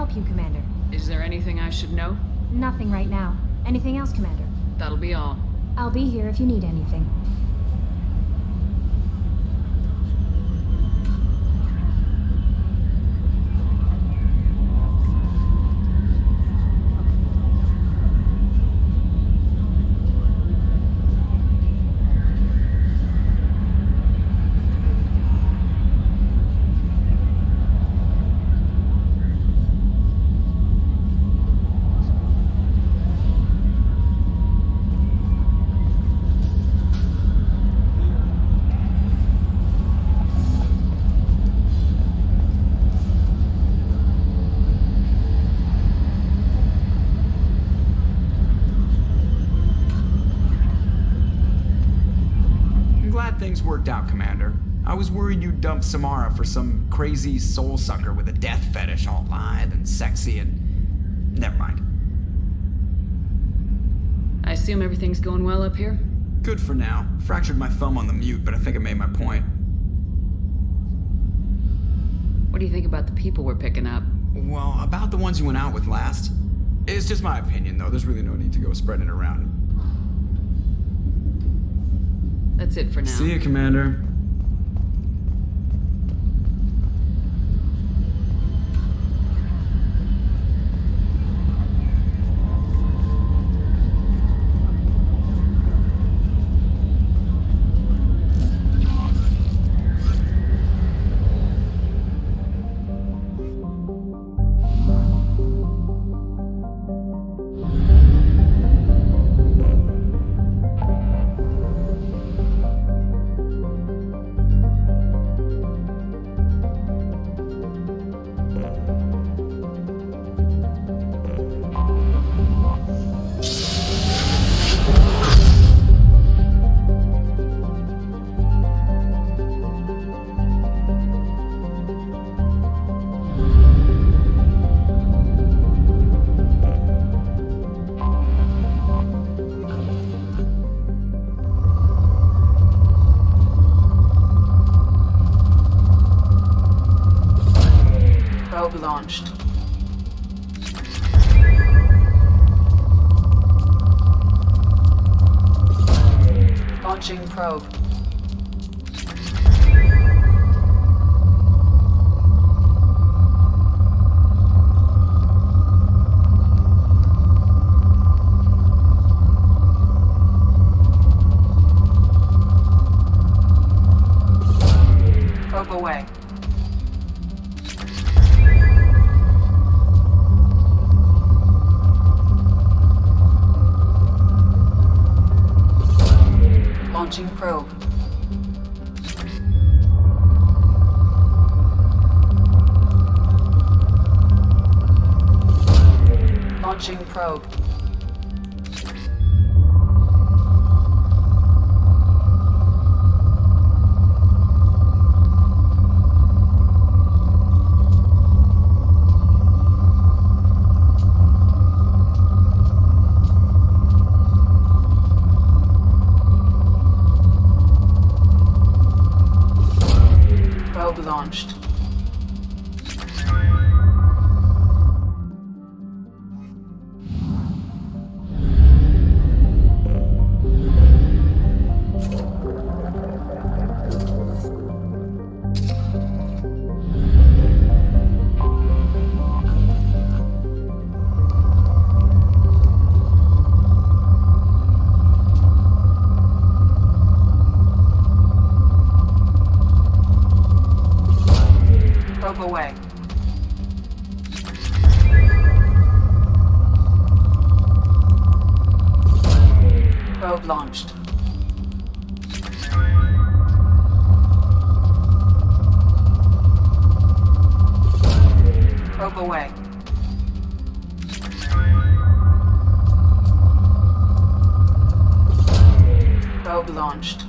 help you, Commander? Is there anything I should know? Nothing right now. Anything else, Commander? That'll be all. I'll be here if you need anything. Things worked out, Commander. I was worried you'd dump Samara for some crazy soul sucker with a death fetish, all lithe and sexy and... Never mind. I assume everything's going well up here? Good for now. Fractured my thumb on the mute, but I think I made my point. What do you think about the people we're picking up? Well, about the ones you went out with last. It's just my opinion, though. There's really no need to go spreading it around. That's it for now. See you, Commander. Probe launched. Launching probe. Probe away. Launching probe. Launching probe. Probe launched. Probe away. Probe launched. Probe away. Probe launched.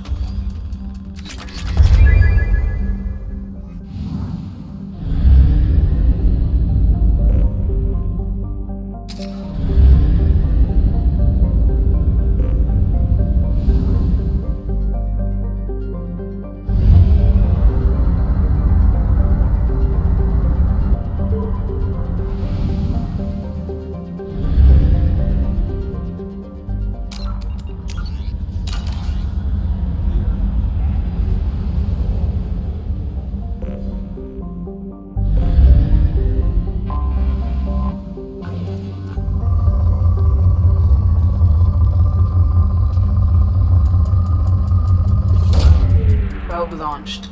launched.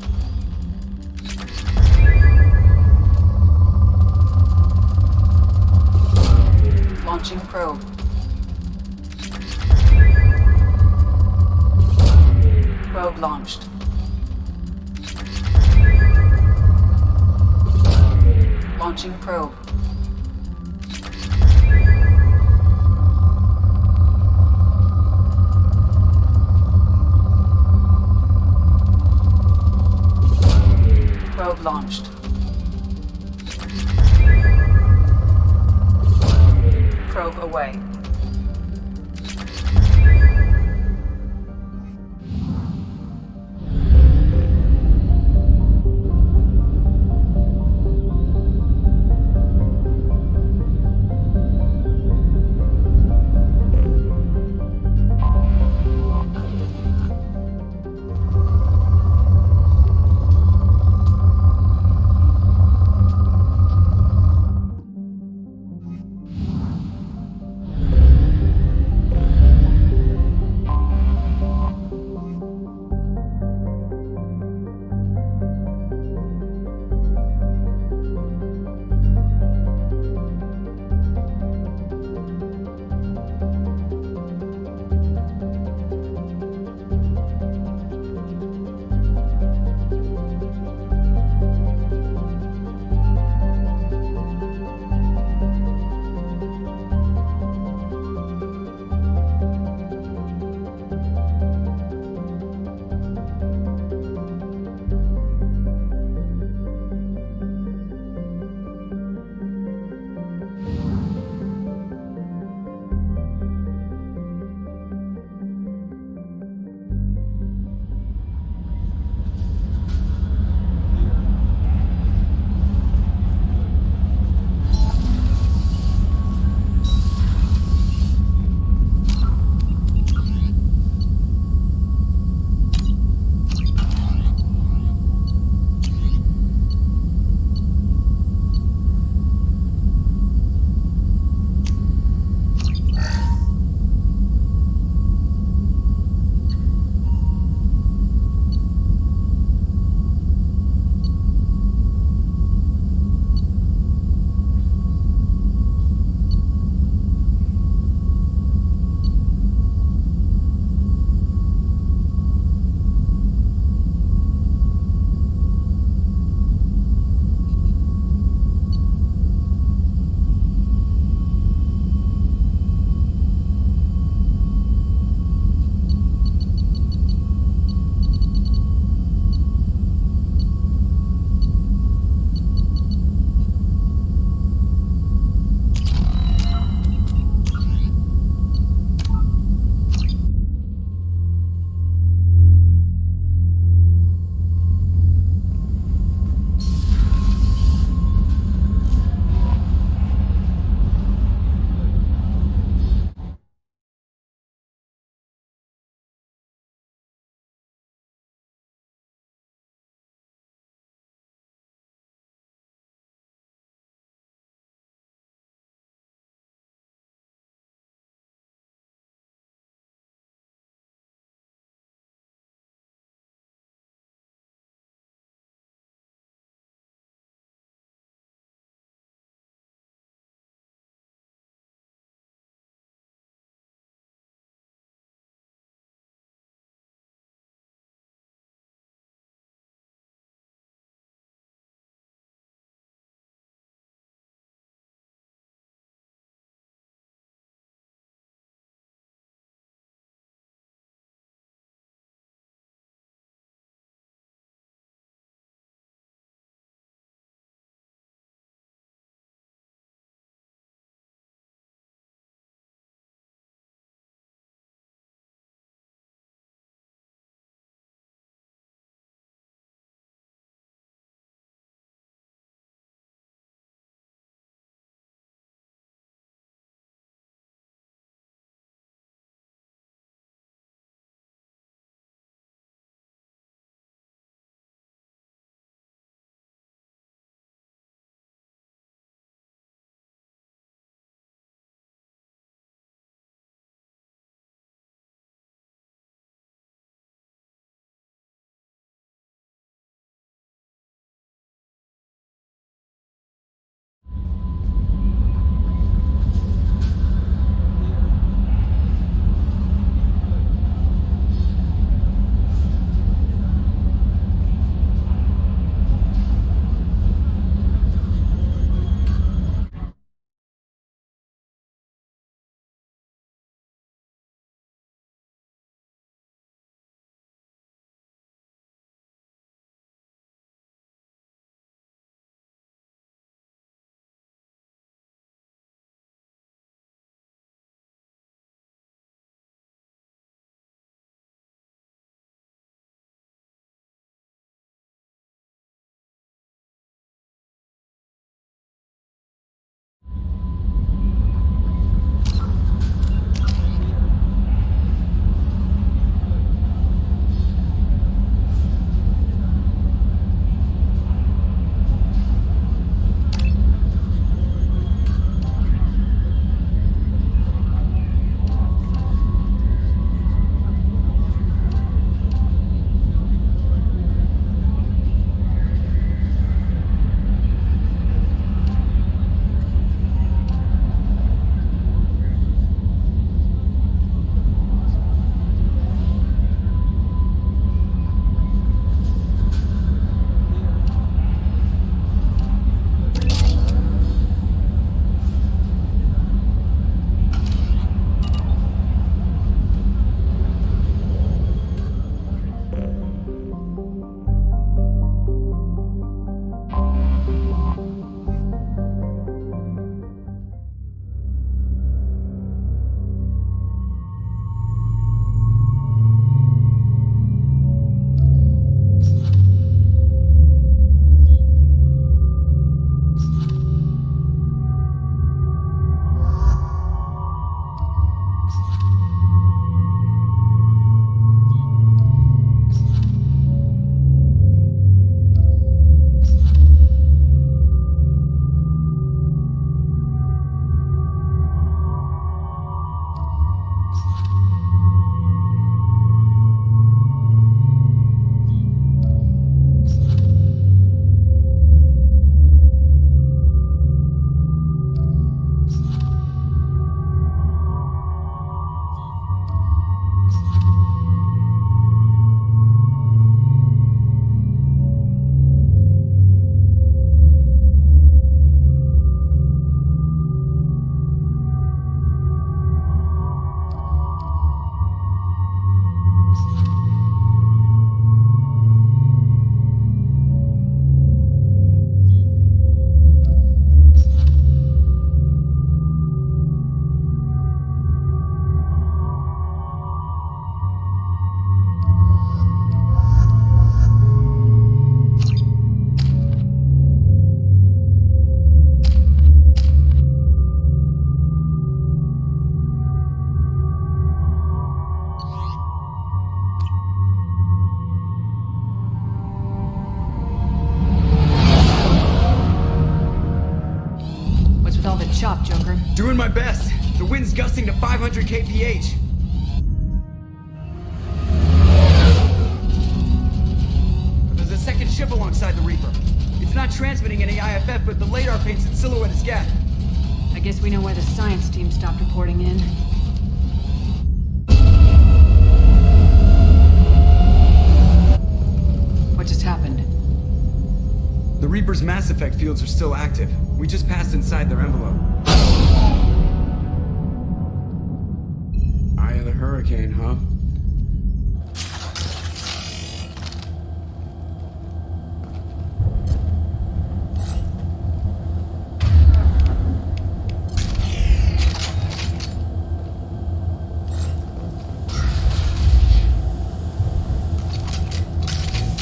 Launching probe. Probe launched. Launching probe. Probe launched. Probe away. the chop, Joker. Doing my best. The wind's gusting to 500 kph. There's a second ship alongside the Reaper. It's not transmitting any IFF, but the radar paints its silhouette as Geth. I guess we know why the science team stopped reporting in. What just happened? The Reaper's mass effect fields are still active. We just passed inside their envelope. Eye of the hurricane, huh?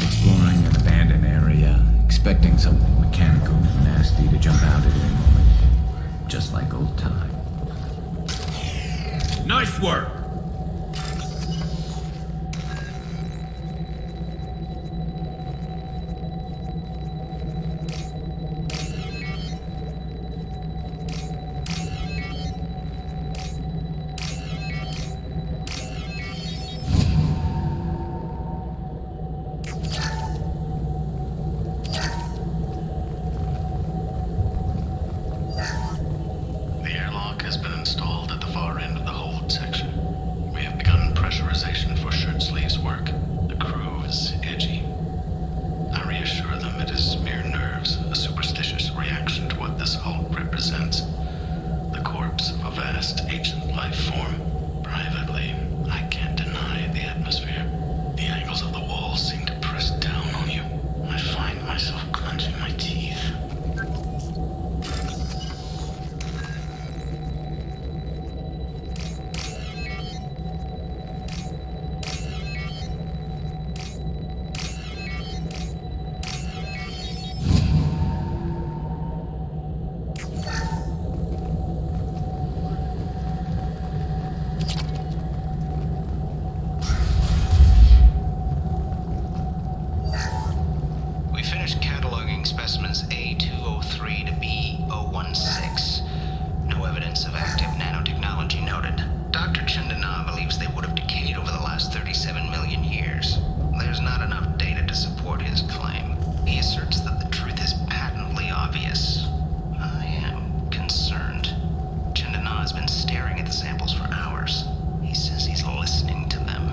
Exploring an abandoned area, expecting something mechanical and nasty to jump out at any moment. Just like old time. Nice work! The airlock has been installed at the far end of the hold section. We have begun pressurization for shirt sleeves work. The crew is edgy. I reassure them it is mere nerves, a superstitious reaction to what this hold represents. The corpse of a vast ancient life form. Privately, I can't deny the atmosphere. The angles of the walls seem to press down on you. I find myself clenching my teeth. We finished cataloging specimens A203 to B016. No evidence of active nanotechnology noted. Dr. Chandana believes they would have decayed over the last 37 million years. There's not enough data to support his claim. He asserts that the truth is patently obvious. I am concerned. Chandana has been staring at the samples for hours. He says he's listening to them.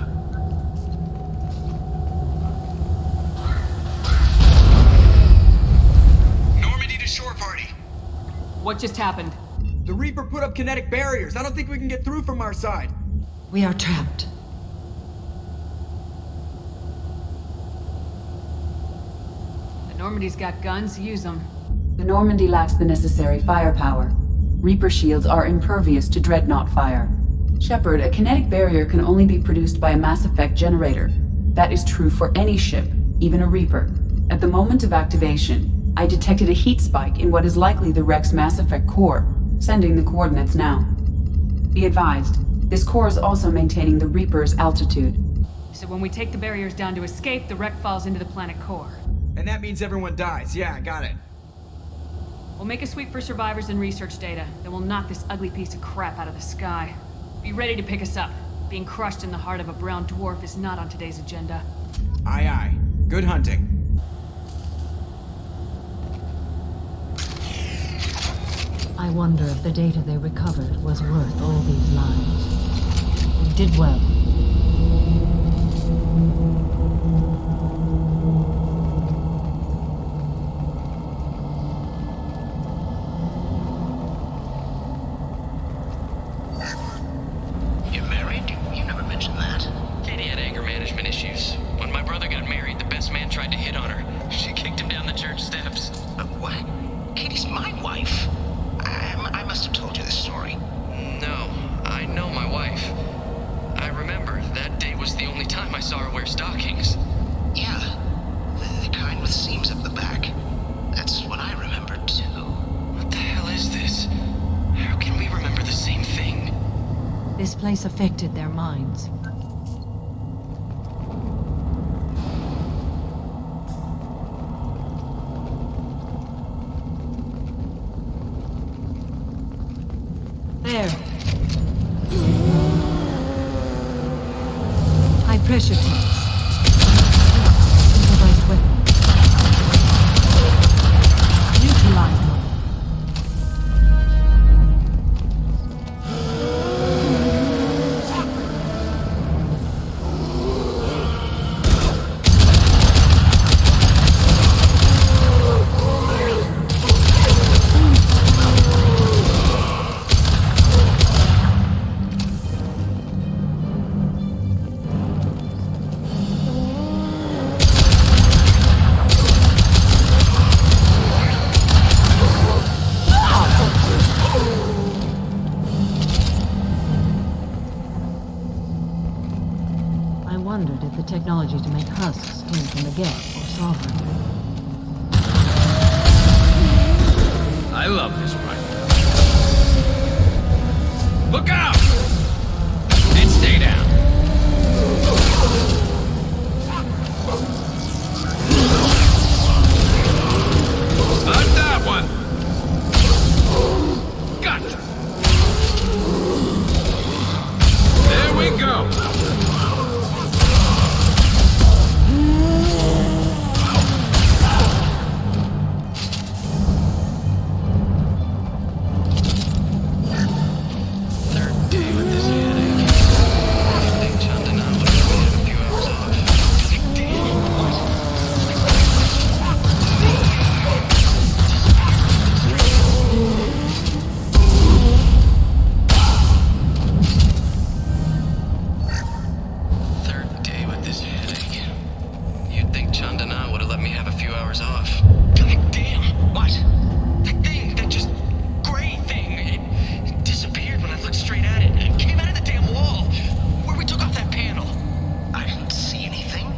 Normandy to shore party. What just happened? The Reaper put up kinetic barriers. I don't think we can get through from our side. We are trapped. The Normandy's got guns, use them. The Normandy lacks the necessary firepower. Reaper shields are impervious to dreadnought fire. Shepard, a kinetic barrier can only be produced by a mass effect generator. That is true for any ship, even a Reaper. At the moment of activation, I detected a heat spike in what is likely the wreck's mass effect core, sending the coordinates now. Be advised, this core is also maintaining the Reaper's altitude. So when we take the barriers down to escape, the wreck falls into the planet core. And that means everyone dies. Yeah, I got it. We'll make a sweep for survivors and research data. Then we'll knock this ugly piece of crap out of the sky. Be ready to pick us up. Being crushed in the heart of a brown dwarf is not on today's agenda. Aye, aye. Good hunting. I wonder if the data they recovered was worth all these lives. We did well. You're married? You never mentioned that. Katie had anger management issues. When my brother got married, the best man tried to hit on her. She kicked him down the church steps. What? Katie's my wife. I must have told you this story. No, I know my wife. I remember that day was the only time I saw her wear stockings. Yeah, the kind with seams up the back. That's what I remember too. What the hell is this? How can we remember the same thing? This place affected their minds. There. High pressure tanks. Improvised weapon. Neutralized one. I wondered if the technology to make husks came from the Geth or Sovereign. I love this rifle. Look out! And stay down. Not that one. Gotcha. There we go. Third day with this headache. I think Chandana would have had a few hours off. Damn, what? Third day with this headache. You'd think Chandana would have let me have a few hours off. God damn! What? That thing, that just gray thing, it disappeared when I looked straight at it. It came out of the damn wall, where we took off that panel. I didn't see anything.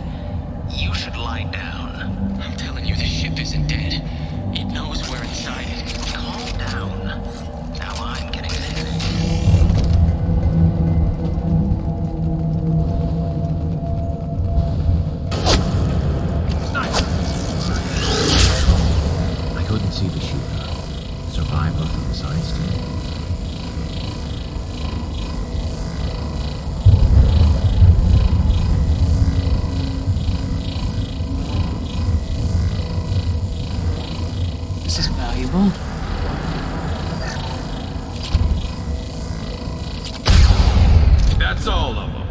You should lie down. I'm telling you, the ship isn't dead. It knows we're inside it. Calm down. Now I'm getting a headache. I couldn't see the shooter. Survival from the side still. This is valuable. That's all of them.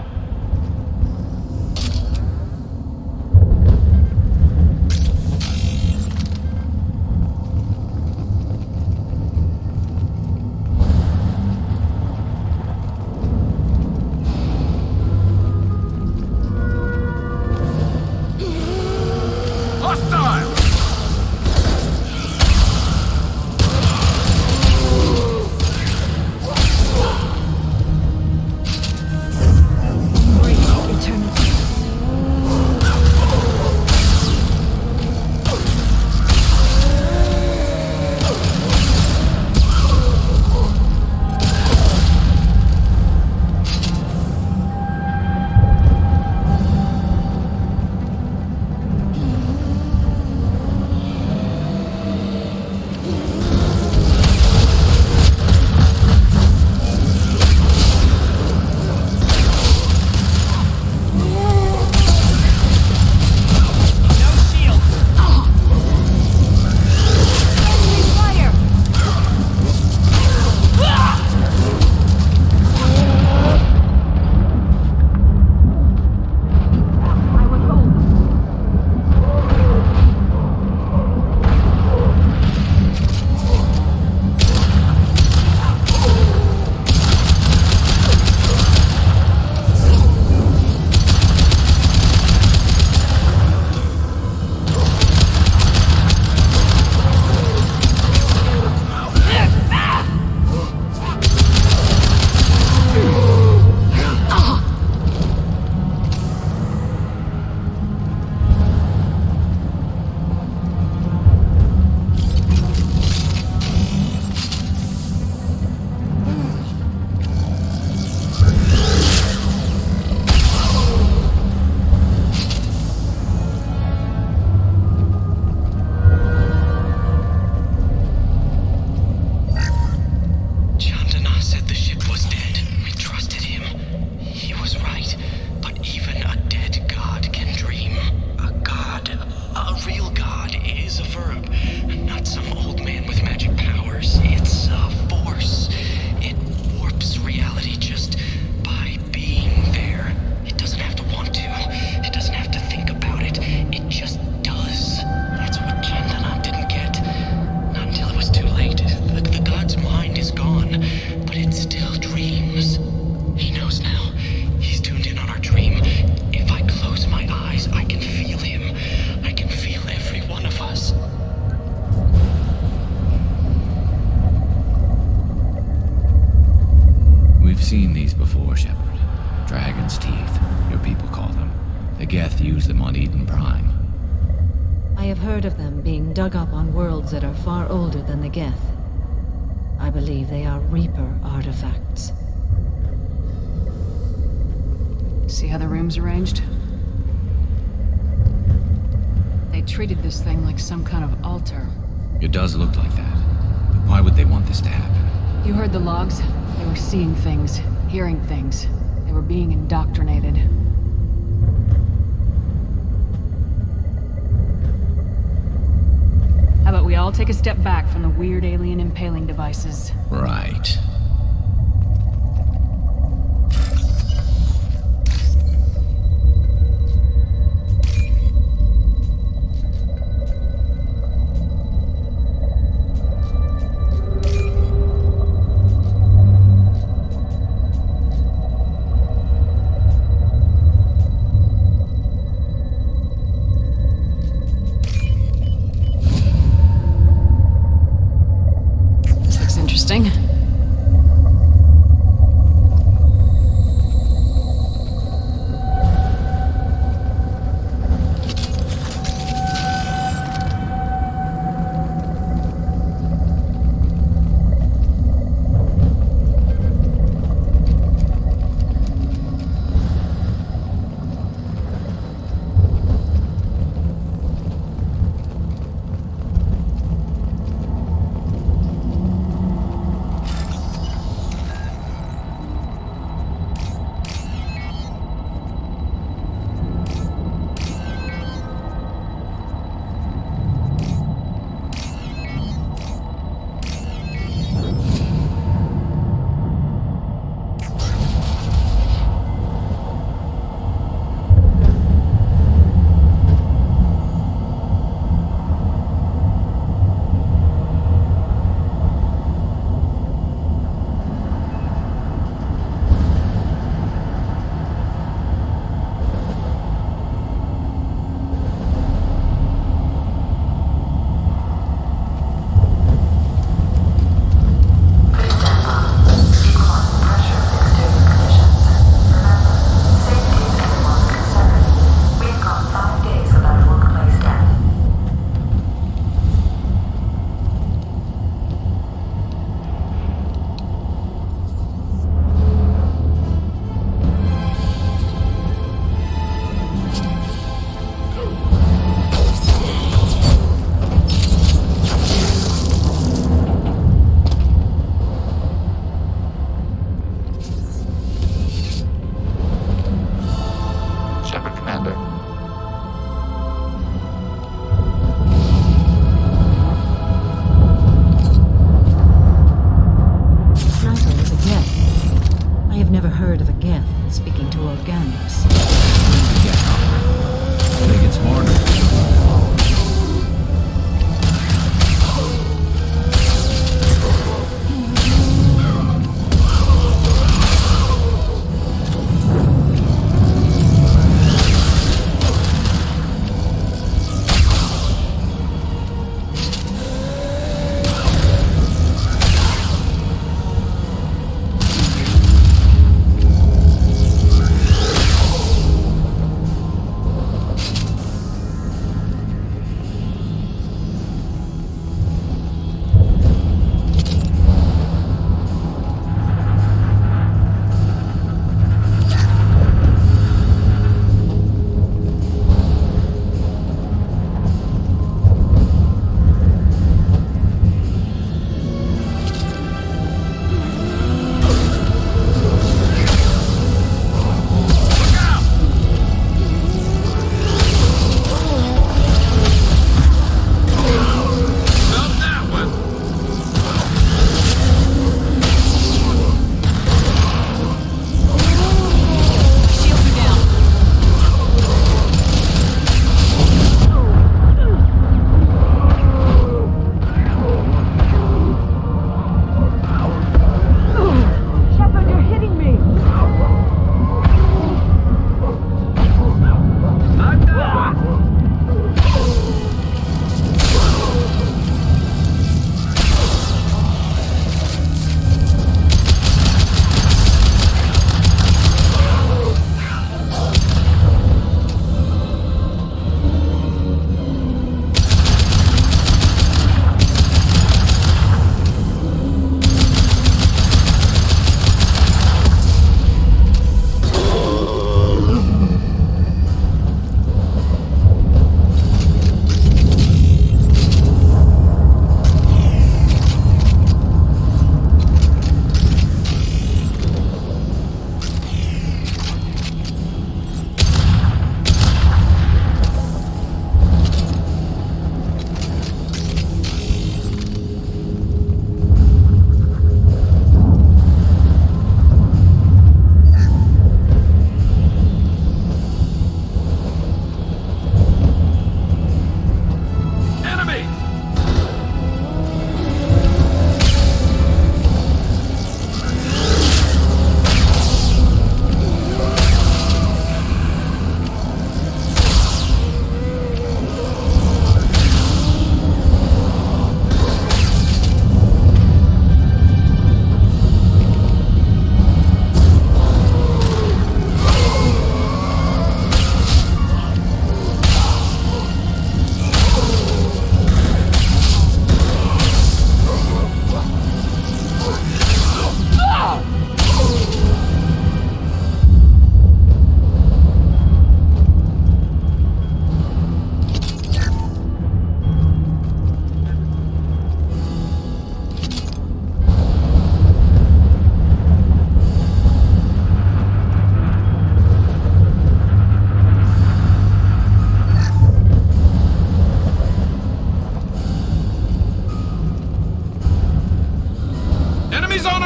We've seen these before, Shepard. Dragon's teeth, your people call them. The Geth use them on Eden Prime. I have heard of them being dug up on worlds that are far older than the Geth. I believe they are Reaper artifacts. See how the room's arranged? They treated this thing like some kind of altar. It does look like that. But why would they want this to happen? You heard the logs? They were seeing things, hearing things. They were being indoctrinated. How about we all take a step back from the weird alien impaling devices? Right. Interesting.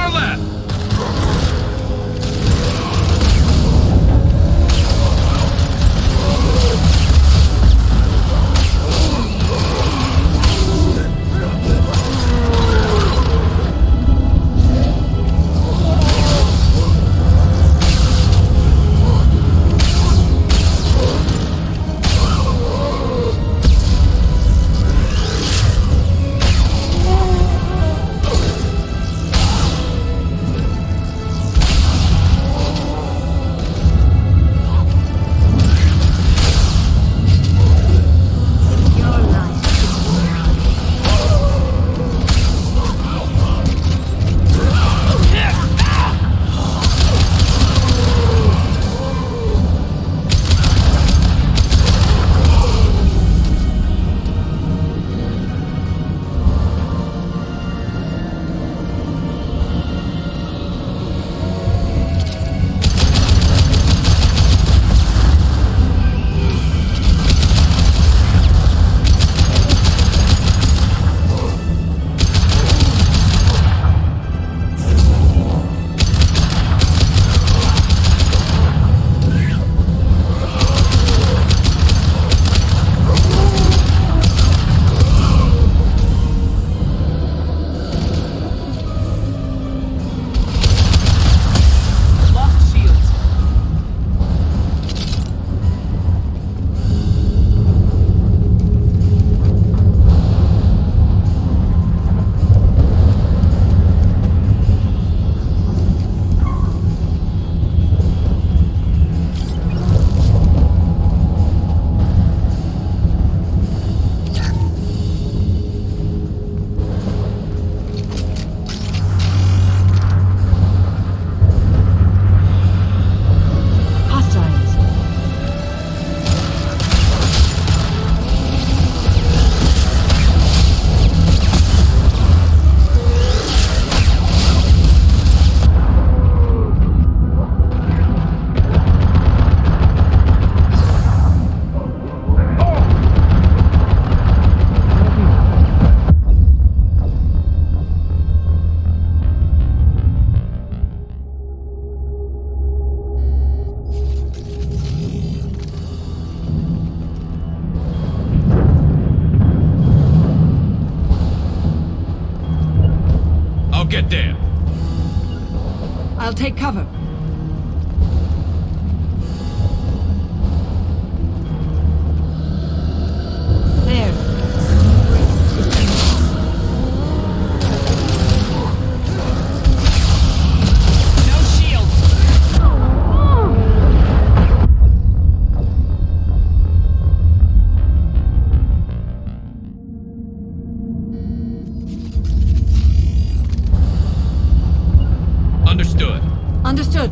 Far left! Your life is mine. Lost shields. Hostiles. I'll get there. I'll take cover. There. No shields. Understood. Understood.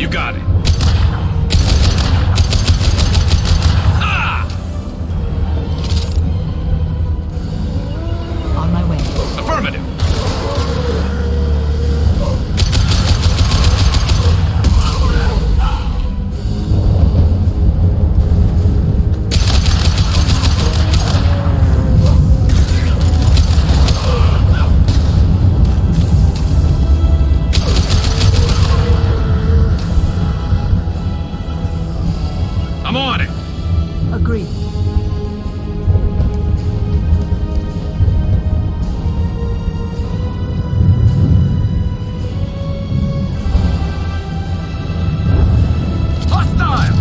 You got it. On my way. Affirmative. I'm on it. Agreed. Hostile.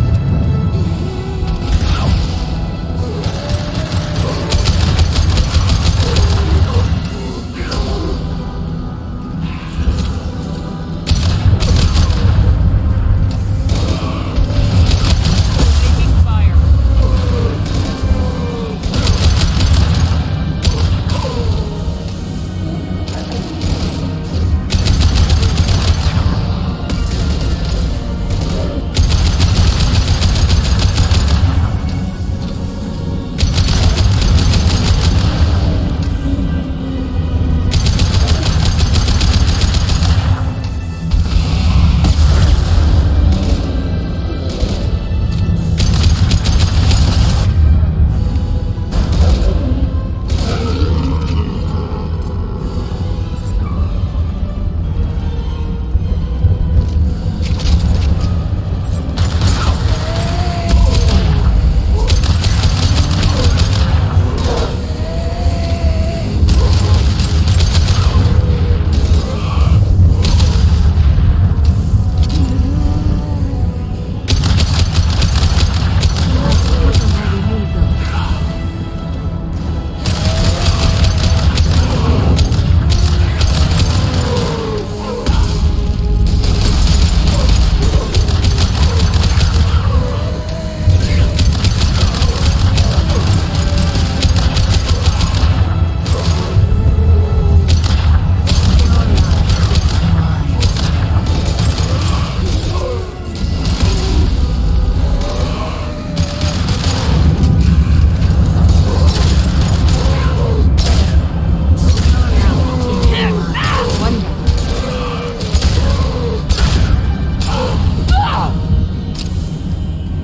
Taking fire.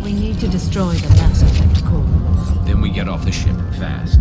We need to destroy the Mass Effect core. Then we get off the ship fast.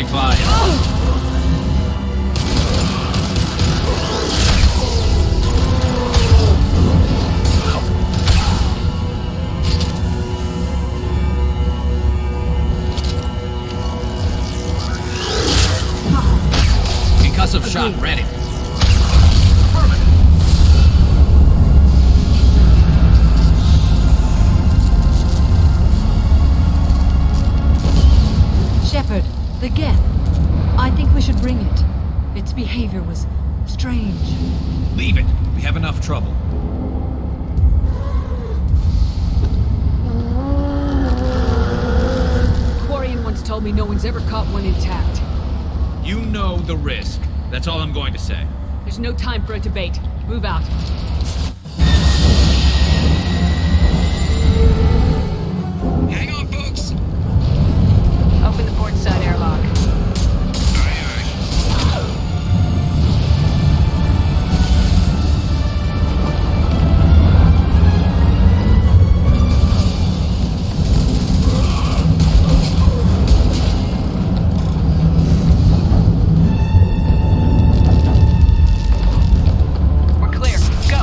fire. Concussive shot ready. Shepard, the Geth. I think we should bring it. Its behavior was strange. Leave it. We have enough trouble. Quarian once told me no one's ever caught one intact. You know the risk. That's all I'm going to say. There's no time for a debate. Move out. Hang on, folks. Open the port side airlock. We're clear. Go.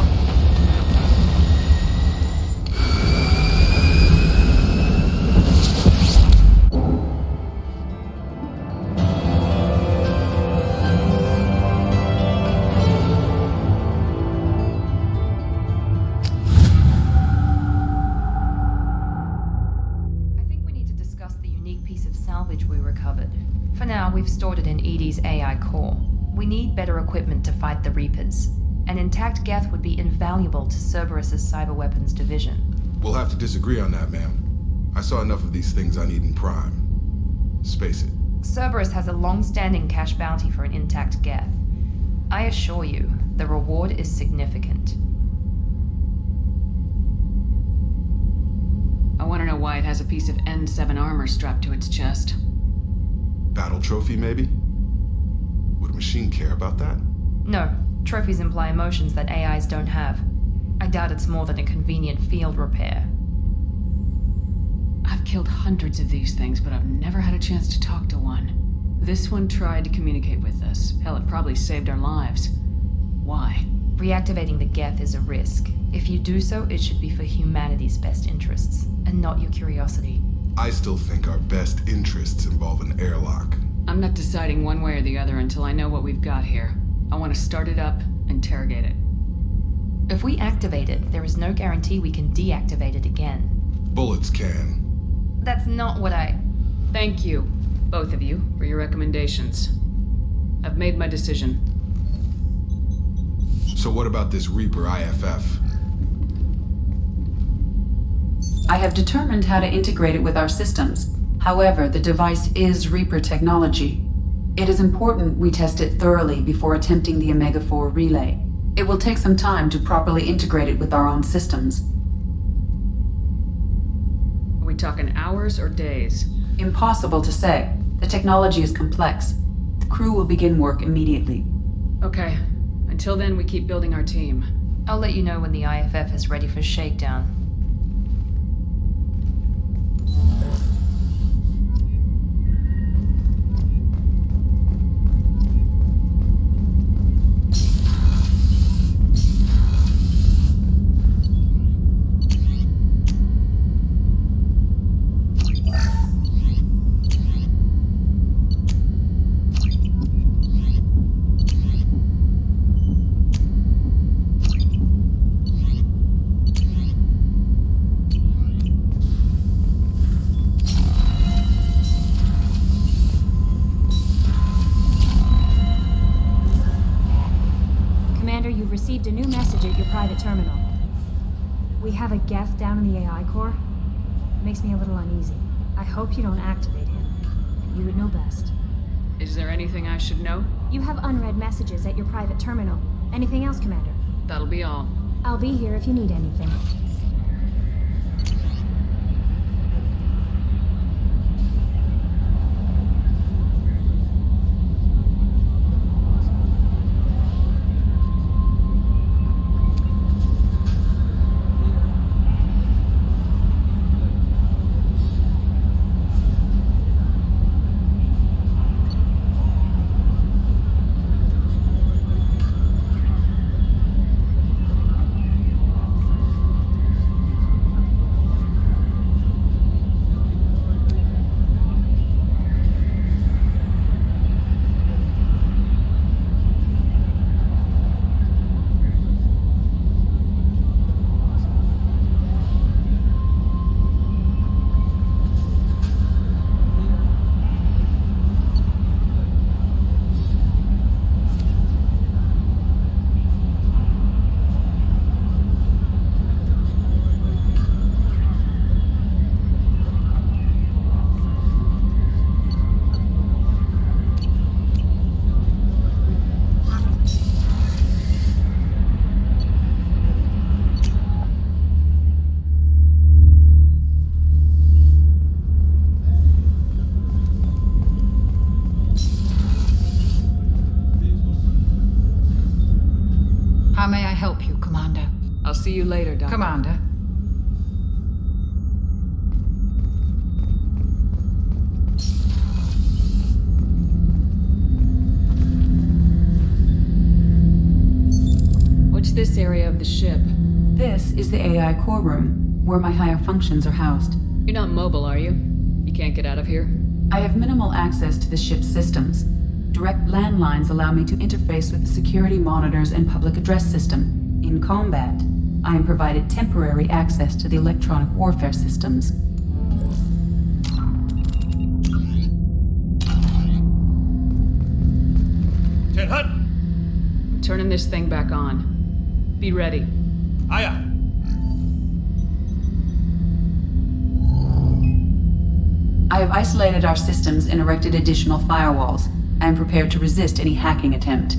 I think we need to discuss the unique piece of salvage we recovered. For now, we've stored it in Edie's AI core. We need better equipment to fight the Reapers. An intact Geth would be invaluable to Cerberus's cyber weapons division. We'll have to disagree on that, ma'am. I saw enough of these things on Eden Prime. Space it. Cerberus has a long-standing cash bounty for an intact Geth. I assure you, the reward is significant. I want to know why it has a piece of N7 armor strapped to its chest. Battle trophy, maybe? Would a machine care about that? No, trophies imply emotions that AIs don't have. I doubt it's more than a convenient field repair. I've killed hundreds of these things, but I've never had a chance to talk to one. This one tried to communicate with us. Hell, it probably saved our lives. Why? Reactivating the Geth is a risk. If you do so, it should be for humanity's best interests, and not your curiosity. I still think our best interests involve an airlock. I'm not deciding one way or the other until I know what we've got here. I want to start it up, interrogate it. If we activate it, there is no guarantee we can deactivate it again. Bullets can. That's not what I... Thank you, both of you, for your recommendations. I've made my decision. So what about this Reaper IFF? I have determined how to integrate it with our systems. However, the device is Reaper technology. It is important we test it thoroughly before attempting the Omega-4 relay. It will take some time to properly integrate it with our own systems. Are we talking hours or days? Impossible to say. The technology is complex. The crew will begin work immediately. Okay. Until then, we keep building our team. I'll let you know when the IFF is ready for shakedown. Received a new message at your private terminal. We have a Geth down in the AI core. It makes me a little uneasy. I hope you don't activate him. You would know best. Is there anything I should know? You have unread messages at your private terminal. Anything else, Commander? That'll be all. I'll be here if you need anything. help you, Commander? I'll see you later, Doctor. Commander. What's this area of the ship? This is the AI core room, where my higher functions are housed. You're not mobile, are you? You can't get out of here? I have minimal access to the ship's systems. Direct landlines allow me to interface with the security monitors and public address system. In combat, I am provided temporary access to the electronic warfare systems. Ted Hutt! I'm turning this thing back on. Be ready. Aya! I have isolated our systems and erected additional firewalls. I am prepared to resist any hacking attempt.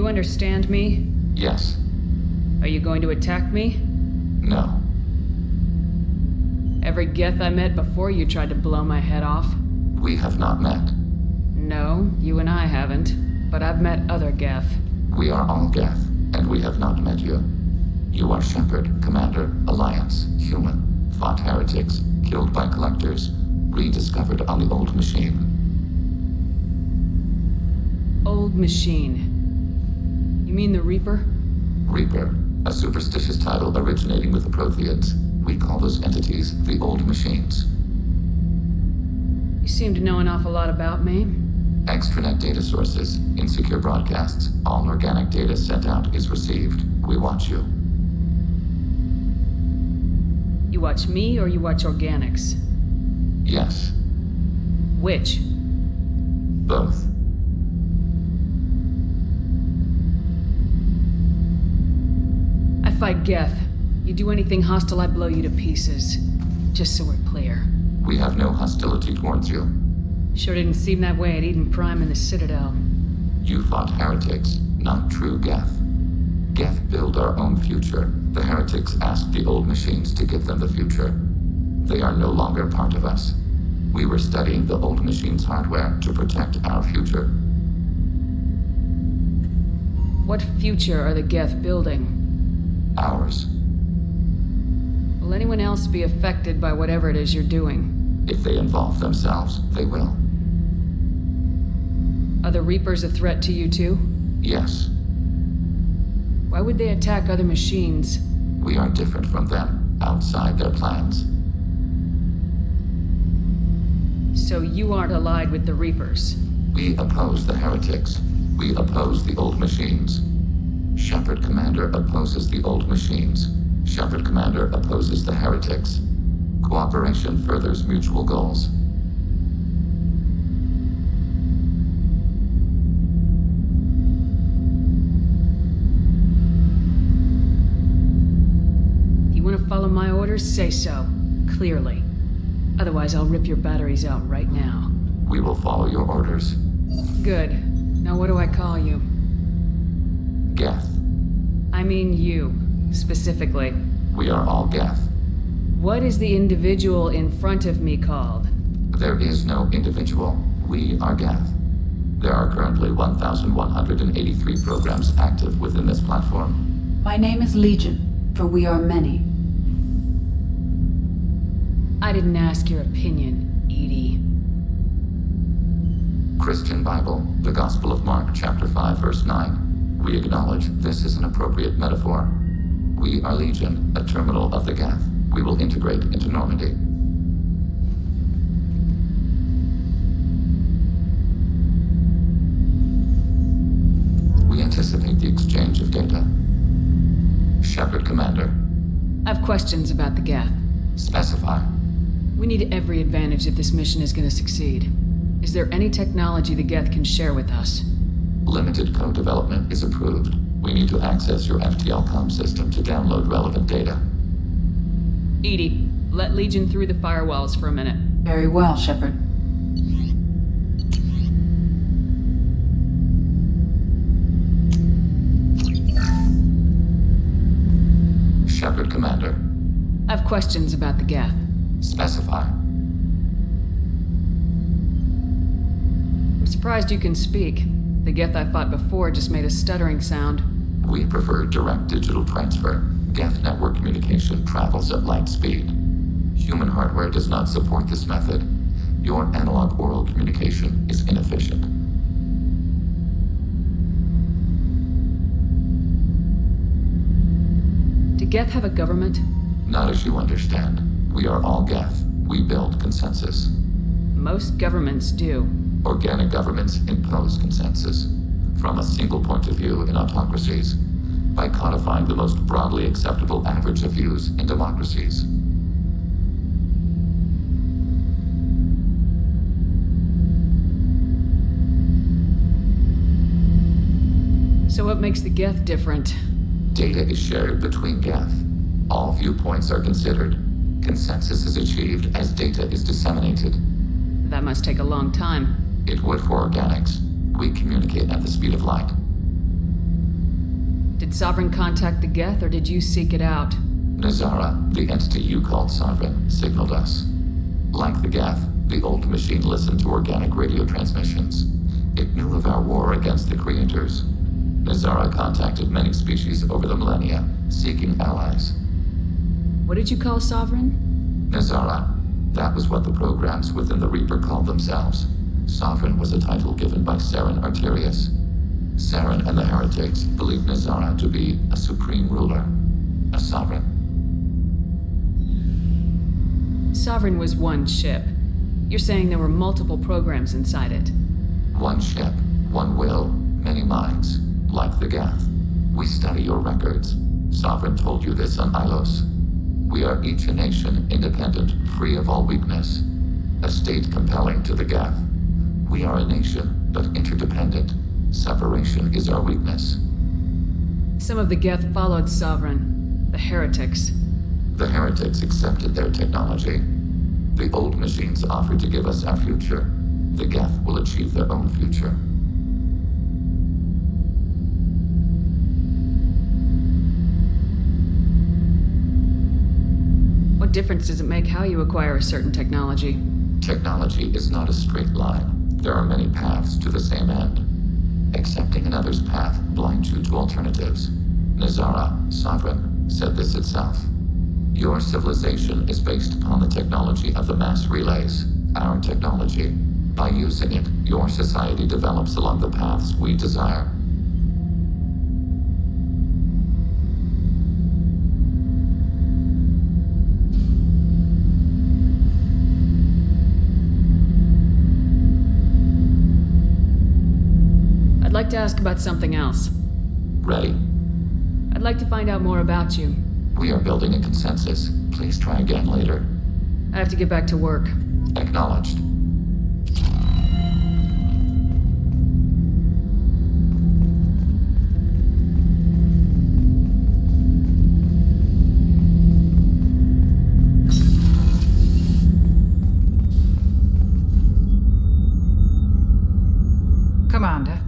Understand me? Yes. Are you going to attack me? No. Every Geth I met before you tried to blow my head off. We have not met. No, you and I haven't. But I've met other Geth. We are all Geth, and we have not met you. You are Shepard, Commander, Alliance, human, fought heretics, killed by collectors, rediscovered on the Old Machine. Old Machine. You mean the Reaper? Reaper, a superstitious title originating with the Protheans. We call those entities the Old Machines. You seem to know an awful lot about me. Extranet data sources, insecure broadcasts, all organic data sent out is received. We watch you. You watch me or you watch organics? Yes. Which? Both. I fight Geth. You do anything hostile, I blow you to pieces. Just so we're clear. We have no hostility towards you. Sure didn't seem that way at Eden Prime and the Citadel. You fought heretics, not true Geth. Geth build our own future. The heretics asked the Old Machines to give them the future. They are no longer part of us. We were studying the Old Machines' hardware to protect our future. What future are the Geth building? Ours. Will anyone else be affected by whatever it is you're doing? If they involve themselves, they will. Are the Reapers a threat to you too? Yes. Why would they attack other machines? We are different from them, outside their plans. So you aren't allied with the Reapers? We oppose the heretics. We oppose the Old Machines. Shepard Commander opposes the Old Machines. Shepard Commander opposes the heretics. Cooperation furthers mutual goals. You want to follow my orders? Say so. Clearly. Otherwise, I'll rip your batteries out right now. We will follow your orders. Good. Now what do I call you? Geth. I mean you, specifically. We are all Geth. What is the individual in front of me called? There is no individual. We are Geth. There are currently 1,183 programs active within this platform. My name is Legion, for we are many. I didn't ask your opinion, Edie. Christian Bible, the Gospel of Mark, chapter 5, verse 9. We acknowledge this is an appropriate metaphor. We are Legion, a terminal of the Geth. We will integrate into Normandy. We anticipate the exchange of data. Shepard Commander. I have questions about the Geth. Specify. We need every advantage if this mission is going to succeed. Is there any technology the Geth can share with us? Limited co-development is approved. We need to access your FTL comm system to download relevant data. EDI, let Legion through the firewalls for a minute. Very well, Shepard. Shepard, Commander. I have questions about the Geth. Specify. I'm surprised you can speak. The Geth I fought before just made a stuttering sound. We prefer direct digital transfer. Geth network communication travels at light speed. Human hardware does not support this method. Your analog oral communication is inefficient. Do Geth have a government? Not as you understand. We are all Geth. We build consensus. Most governments do. Organic governments impose consensus from a single point of view in autocracies by codifying the most broadly acceptable average of views in democracies. So what makes the Geth different? Data is shared between Geth. All viewpoints are considered. Consensus is achieved as data is disseminated. That must take a long time. It would for organics. We communicate at the speed of light. Did Sovereign contact the Geth, or did you seek it out? Nazara, the entity you called Sovereign, signaled us. Like the Geth, the old machine listened to organic radio transmissions. It knew of our war against the creators. Nazara contacted many species over the millennia, seeking allies. What did you call Sovereign? Nazara. That was what the programs within the Reaper called themselves. Sovereign was a title given by Saren Arterius. Saren and the heretics believed Nazara to be a supreme ruler, a sovereign. Sovereign was one ship. You're saying there were multiple programs inside it. One ship, one will, many minds, like the Geth. We study your records. Sovereign told you this on Ilos. We are each a nation, independent, free of all weakness. A state compelling to the Geth. We are a nation, but interdependent. Separation is our weakness. Some of the Geth followed Sovereign. The heretics. The heretics accepted their technology. The old machines offered to give us our future. The Geth will achieve their own future. What difference does it make how you acquire a certain technology? Technology is not a straight line. There are many paths to the same end. Accepting another's path blinds you to alternatives. Nazara, Sovereign, said this itself. Your civilization is based upon the technology of the mass relays, our technology. By using it, your society develops along the paths we desire. I'd like to ask about something else. Ready? I'd like to find out more about you. We are building a consensus. Please try again later. I have to get back to work. Acknowledged. Commander.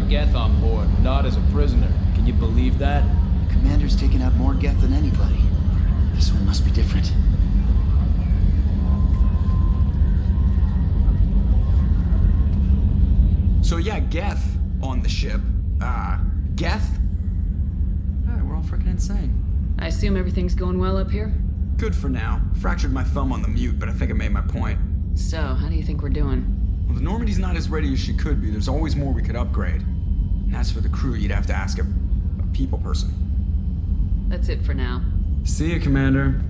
Geth on board, not as a prisoner. Can you believe that? Commander's taken out more Geth than anybody. This one must be different. So yeah, Geth on the ship. Geth? Alright, we're all freaking insane. I assume everything's going well up here? Good for now. Fractured my thumb on the mute, but I think I made my point. So, how do you think we're doing? Well, the Normandy's not as ready as she could be. There's always more we could upgrade. And as for the crew, you'd have to ask a people person. That's it for now. See ya, Commander.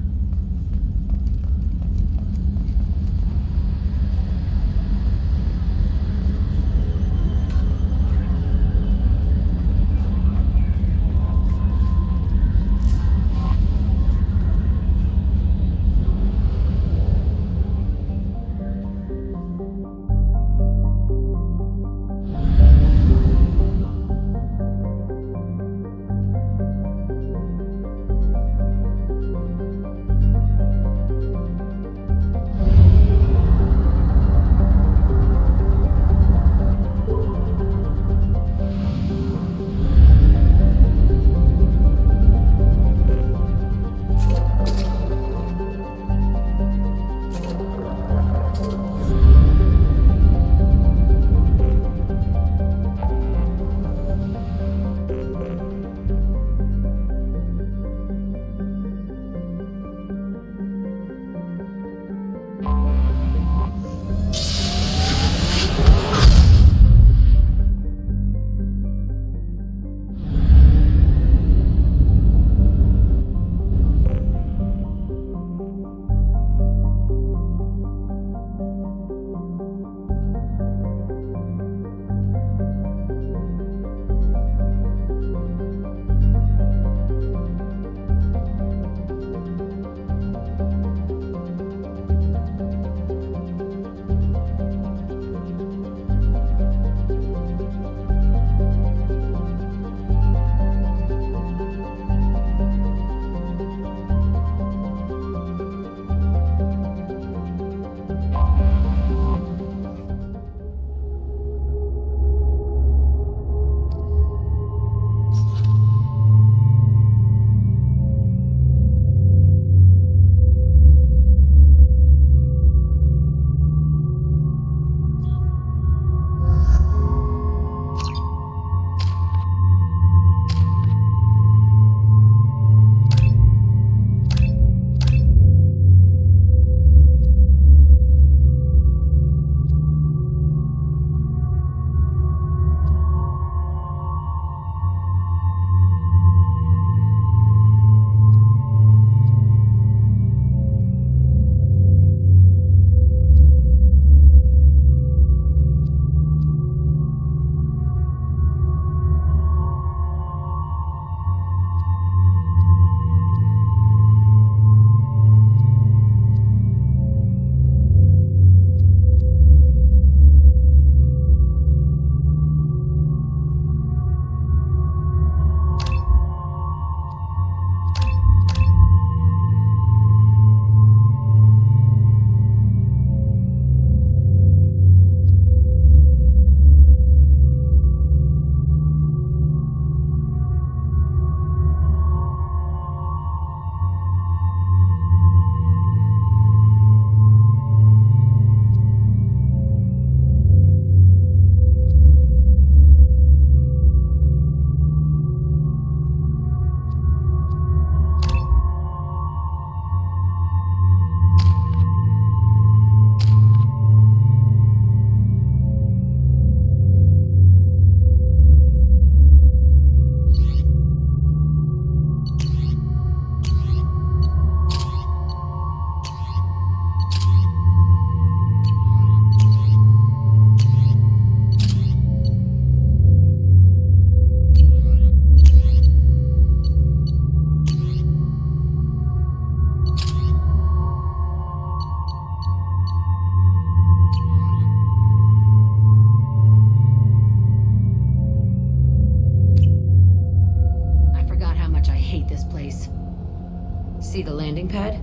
See the landing pad?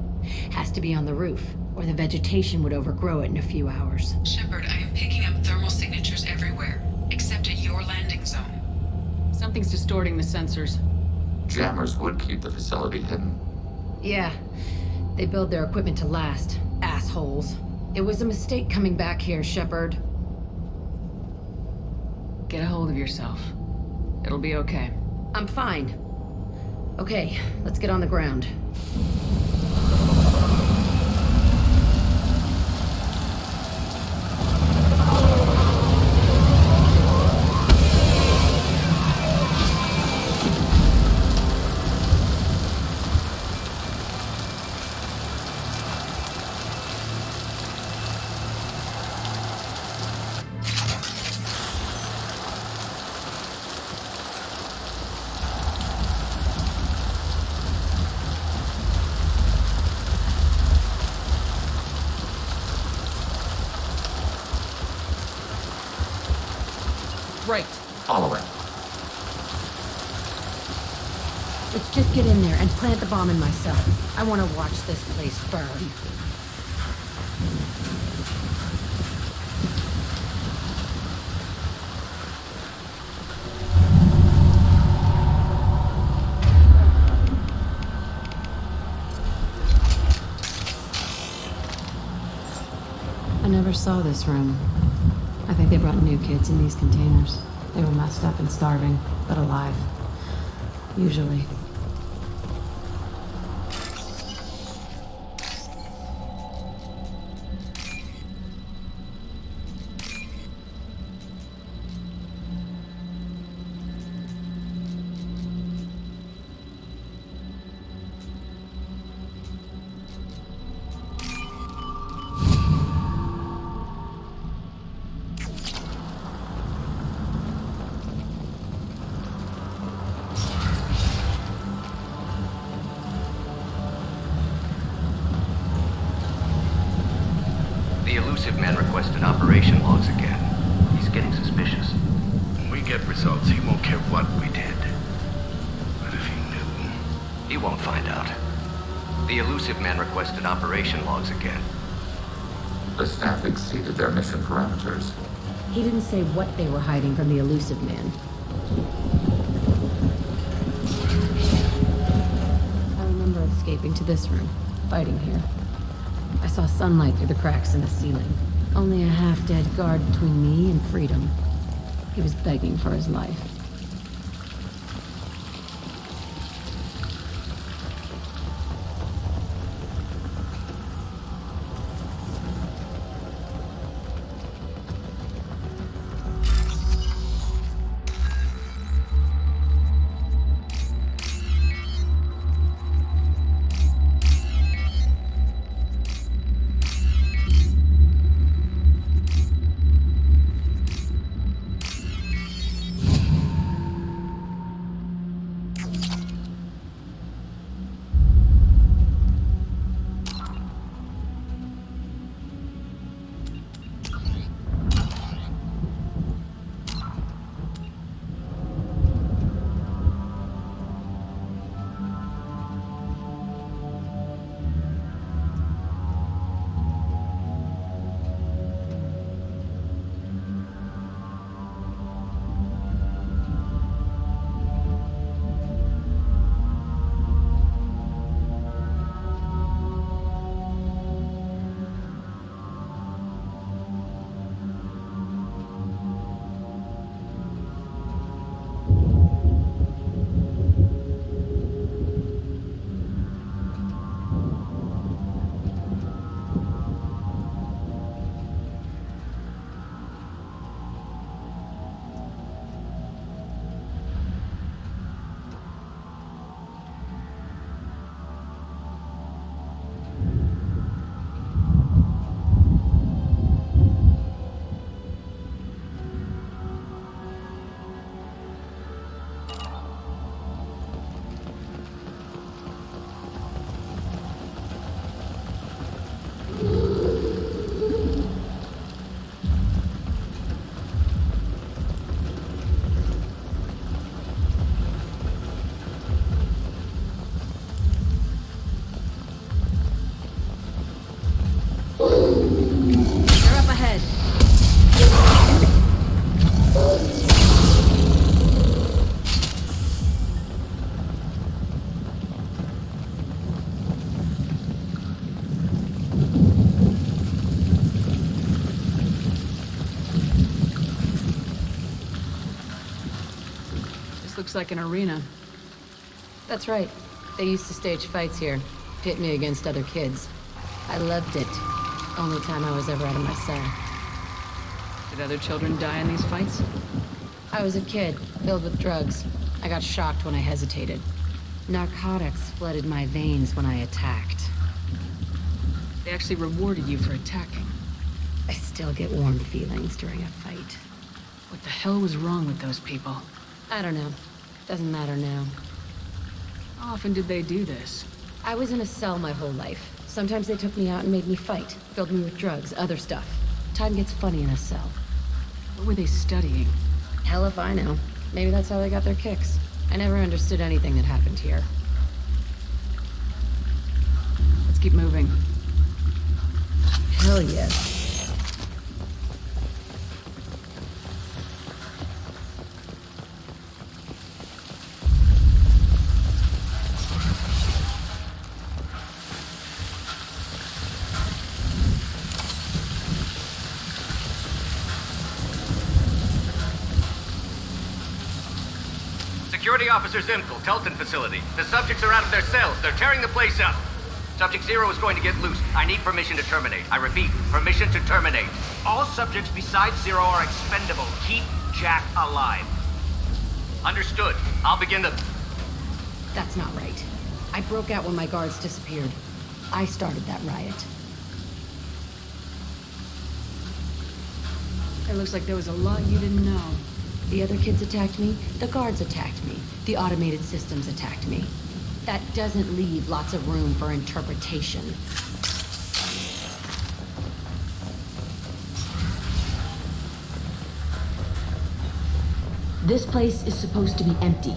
Has to be on the roof, or the vegetation would overgrow it in a few hours. Shepard, I am picking up thermal signatures everywhere, except at your landing zone. Something's distorting the sensors. Jammers would keep the facility hidden. Yeah. They build their equipment to last. Assholes. It was a mistake coming back here, Shepard. Get a hold of yourself. It'll be okay. I'm fine. Okay, let's get on the ground. Right. Follow it. Let's just get in there and plant the bomb in myself. I want to watch this place burn. I never saw this room. I think they brought new kids in these containers. They were messed up and starving, but alive. Usually. The elusive man requested operation logs again. He's getting suspicious. When we get results, he won't care what we did. But if he knew... He won't find out. The elusive man requested operation logs again. The staff exceeded their mission parameters. He didn't say what they were hiding from the elusive man. I remember escaping to this room, fighting here. I saw sunlight through the cracks in the ceiling. Only a half-dead guard between me and freedom. He was begging for his life. Looks like an arena. That's right. They used to stage fights here, pit me against other kids. I loved it. Only time I was ever out of my cell. Did other children die in these fights? I was a kid, filled with drugs. I got shocked when I hesitated. Narcotics flooded my veins when I attacked. They actually rewarded you for attacking. I still get warm feelings during a fight. What the hell was wrong with those people? I don't know. Doesn't matter now. How often did they do this? I was in a cell my whole life. Sometimes they took me out and made me fight. Filled me with drugs, other stuff. Time gets funny in a cell. What were they studying? Hell if I know. Maybe that's how they got their kicks. I never understood anything that happened here. Let's keep moving. Hell yes. Security Officer Zimkel, Telton facility. The subjects are out of their cells. They're tearing the place up. Subject Zero is going to get loose. I need permission to terminate. I repeat, permission to terminate. All subjects besides Zero are expendable. Keep Jack alive. Understood. I'll begin the... That's not right. I broke out when my guards disappeared. I started that riot. It looks like there was a lot you didn't know. The other kids attacked me, the guards attacked me, the automated systems attacked me. That doesn't leave lots of room for interpretation. This place is supposed to be empty.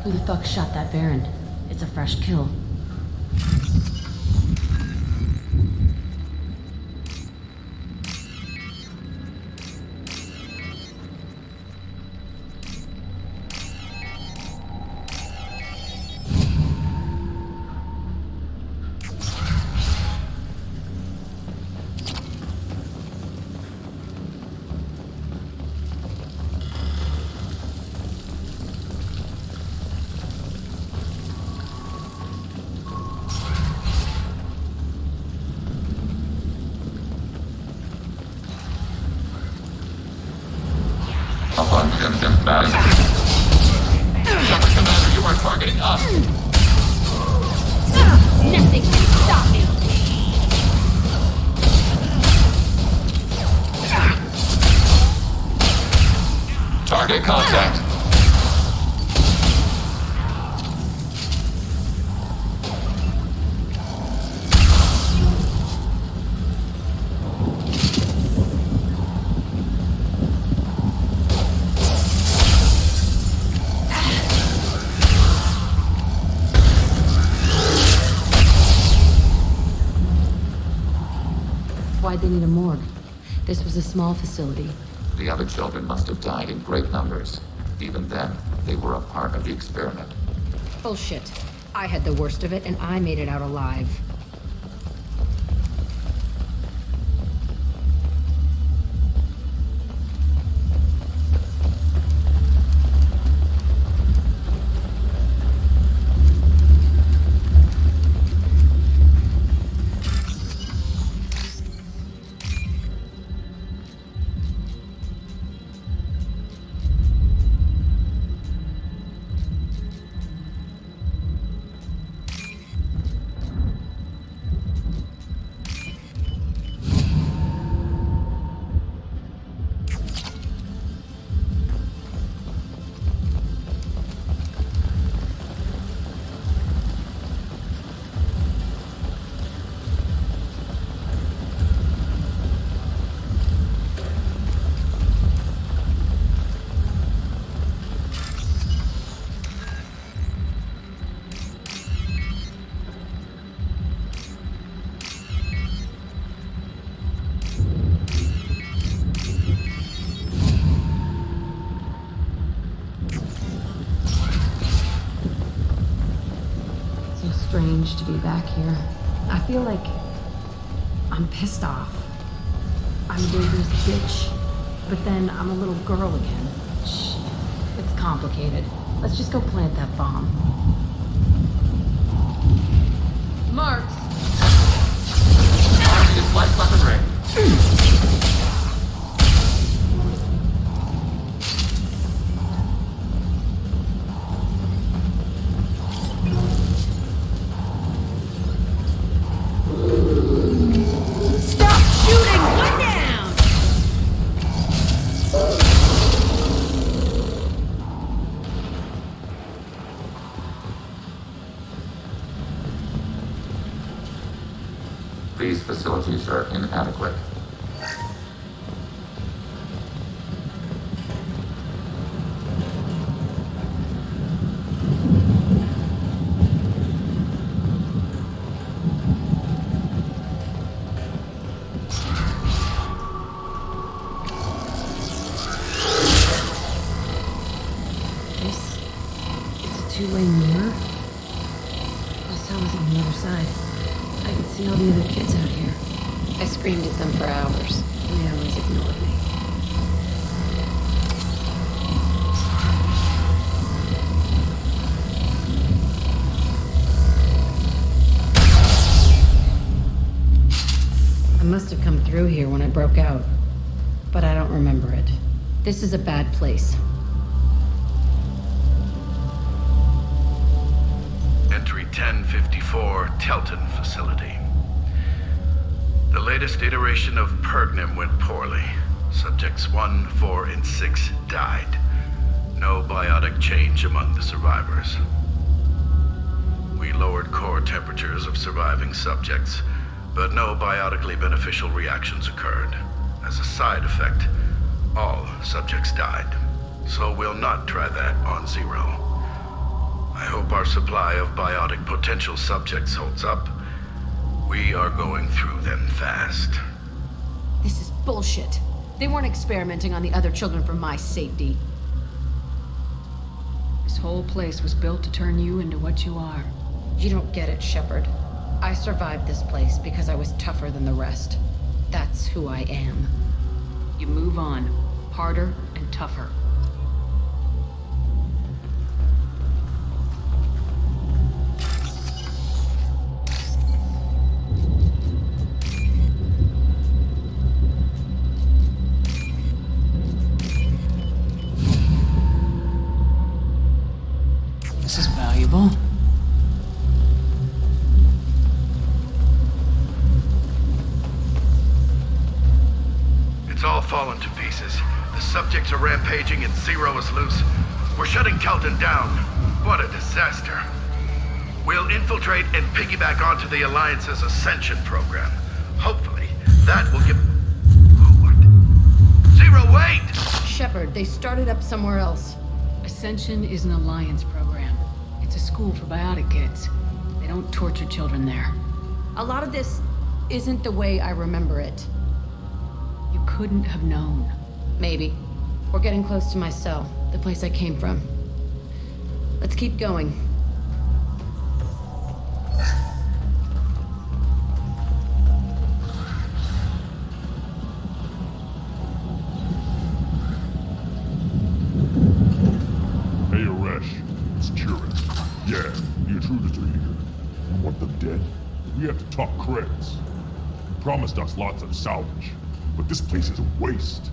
Who the fuck shot that Baron? It's a fresh kill. Upon him, Madam. Commander, you are targeting us. Nothing can stop me. Target contact. Why'd they need a morgue? This was a small facility. The other children must have died in great numbers. Even then, they were a part of the experiment. Bullshit. I had the worst of it, and I made it out alive. Strange to be back here. I feel like I'm pissed off. I'm a dangerous bitch, but then I'm a little girl again. Shh. It's complicated. Let's just go plant that bomb. Marks! Target light weapon range. Stop shooting! One down! These facilities are inadequate. It's a two-way mirror. The cell is on the other side. I can see all the other kids out here. I screamed at them for hours. They always ignored me. I must have come through here when I broke out, but I don't remember it. This is a bad place. Entry 1054, Telton facility. The latest iteration of Pergnim went poorly. Subjects 1, 4, and 6 died. No biotic change among the survivors. We lowered core temperatures of surviving subjects, but no biotically beneficial reactions occurred. As a side effect, all subjects died. So we'll not try that on Zero. I hope our supply of biotic potential subjects holds up. We are going through them fast. This is bullshit. They weren't experimenting on the other children for my safety. This whole place was built to turn you into what you are. You don't get it, Shepard. I survived this place because I was tougher than the rest. That's who I am. You move on, harder and tougher. This is valuable. It's all fallen to pieces. The subjects are rampaging and Zero is loose. We're shutting Telton down. What a disaster. We'll infiltrate and piggyback onto the Alliance's Ascension program. Hopefully, that will give... What? Zero, wait! Shepard, they started up somewhere else. Ascension is an Alliance program. It's a school for biotic kids. They don't torture children there. A lot of this isn't the way I remember it. You couldn't have known. Maybe. We're getting close to my cell, the place I came from. Let's keep going. Hey, Aresh. It's Kieran. Yeah, the intruders are here. You want them dead? We have to talk credits. You promised us lots of salvage, but this place is a waste.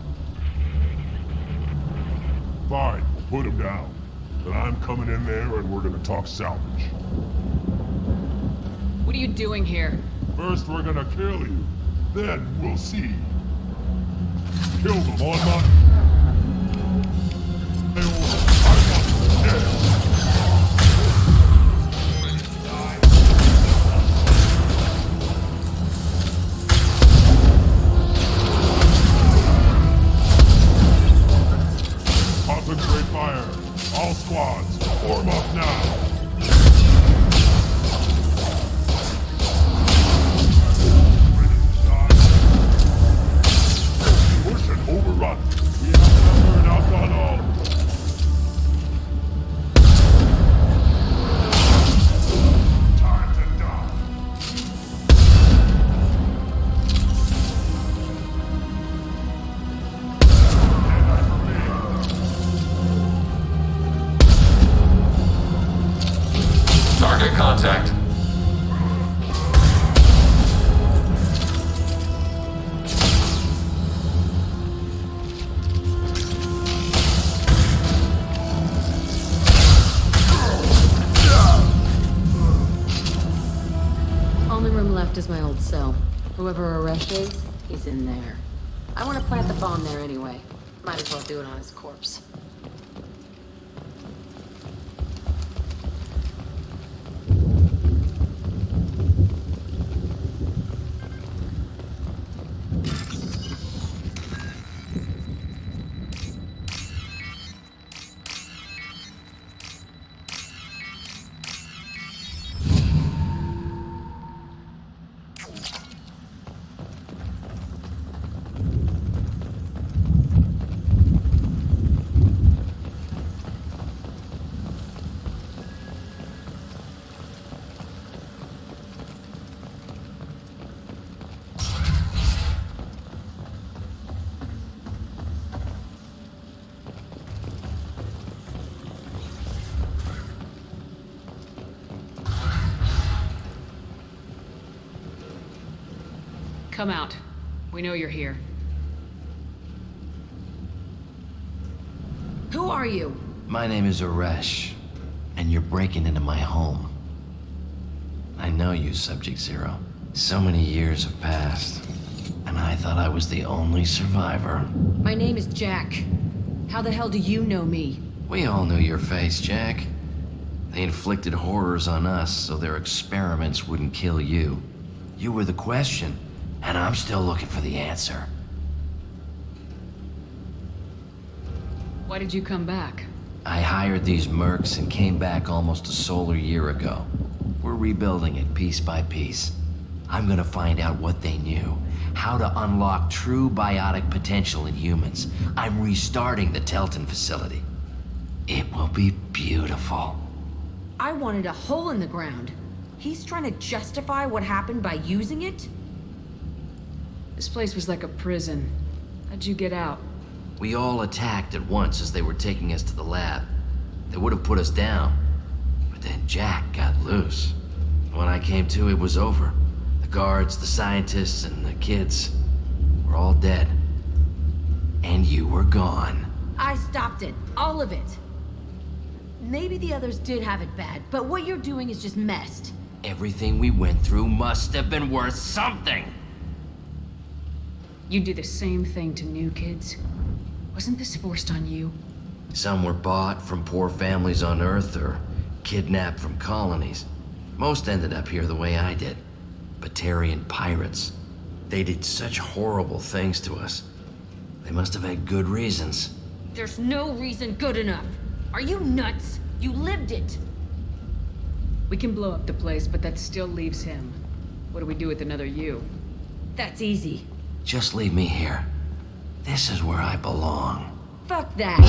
Fine, we'll put them down. Then I'm coming in there and we're gonna talk salvage. What are you doing here? First we're gonna kill you. Then we'll see. Kill them on my... I want them dead. Concentrate fire. All squads, form up now. Push and overrun. We left is my old cell. Whoever Aresh is, he's in there. I want to plant the bomb there anyway. Might as well do it on his corpse. Come out. We know you're here. Who are you? My name is Aresh, and you're breaking into my home. I know you, Subject Zero. So many years have passed, and I thought I was the only survivor. My name is Jack. How the hell do you know me? We all knew your face, Jack. They inflicted horrors on us so their experiments wouldn't kill you. You were the question, and I'm still looking for the answer. Why did you come back? I hired these mercs and came back almost a solar year ago. We're rebuilding it piece by piece. I'm gonna find out what they knew, how to unlock true biotic potential in humans. I'm restarting the Telton facility. It will be beautiful. I wanted a hole in the ground. He's trying to justify what happened by using it? This place was like a prison. How'd you get out? We all attacked at once as they were taking us to the lab. They would have put us down, but then Jack got loose. When I came to, it was over. The guards, the scientists, and the kids were all dead. And you were gone. I stopped it. All of it. Maybe the others did have it bad, but what you're doing is just messed. Everything we went through must have been worth something. You do the same thing to new kids. Wasn't this forced on you? Some were bought from poor families on Earth or kidnapped from colonies. Most ended up here the way I did. Batarian pirates. They did such horrible things to us. They must have had good reasons. There's no reason good enough. Are you nuts? You lived it. We can blow up the place, but that still leaves him. What do we do with another you? That's easy. Just leave me here. This is where I belong. Fuck that.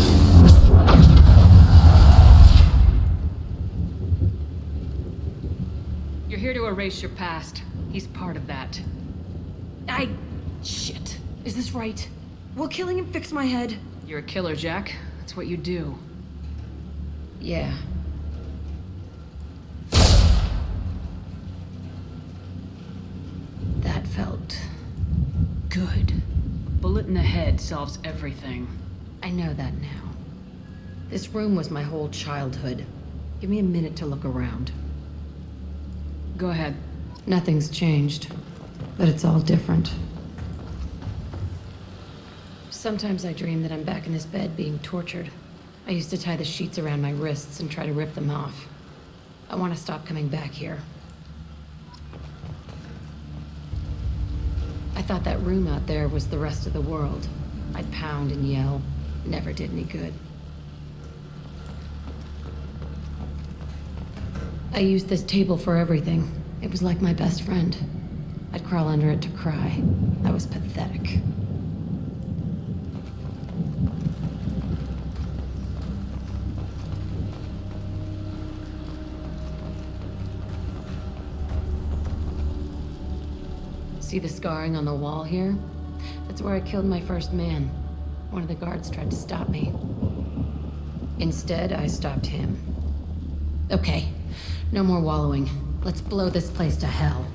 You're here to erase your past. He's part of that. Shit. Is this right? Will killing him fix my head? You're a killer, Jack. That's what you do. Yeah. That felt good. Bullet in the head solves everything. I know that now. This room was my whole childhood. Give me a minute to look around. Go ahead. Nothing's changed, but it's all different. Sometimes I dream that I'm back in this bed being tortured. I used to tie the sheets around my wrists and try to rip them off. I want to stop coming back here. I thought that room out there was the rest of the world. I'd pound and yell. It never did any good. I used this table for everything. It was like my best friend. I'd crawl under it to cry. I was pathetic. See the scarring on the wall here? That's where I killed my first man. One of the guards tried to stop me. Instead, I stopped him. Okay, no more wallowing. Let's blow this place to hell.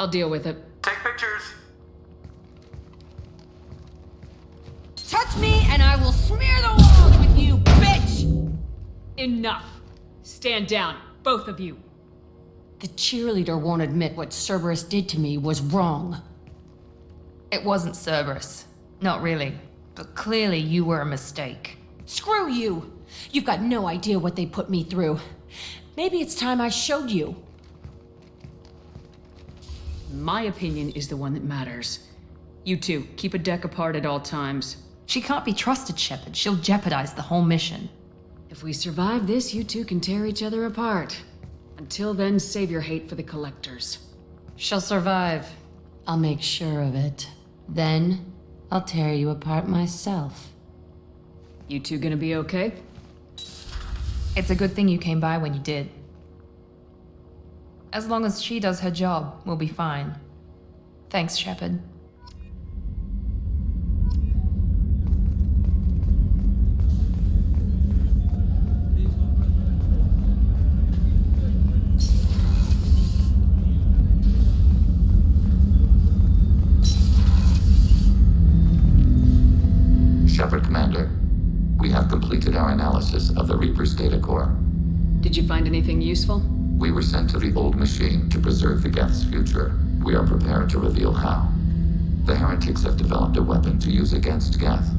I'll deal with it. Take pictures. Touch me and I will smear the walls with you, bitch! Enough. Stand down, both of you. The cheerleader won't admit what Cerberus did to me was wrong. It wasn't Cerberus. Not really. But clearly you were a mistake. Screw you! You've got no idea what they put me through. Maybe it's time I showed you. My opinion is the one that matters. You two, keep a deck apart at all times. She can't be trusted, Shepard. She'll jeopardize the whole mission. If we survive this, you two can tear each other apart. Until then, save your hate for the Collectors. She'll survive. I'll make sure of it. Then, I'll tear you apart myself. You two gonna be okay? It's a good thing you came by when you did. As long as she does her job, we'll be fine. Thanks, Shepard. Shepard, Commander. We have completed our analysis of the Reaper's data core. Did you find anything useful? We were sent to the old machine to preserve the Geth's future. We are prepared to reveal how. The heretics have developed a weapon to use against Geth.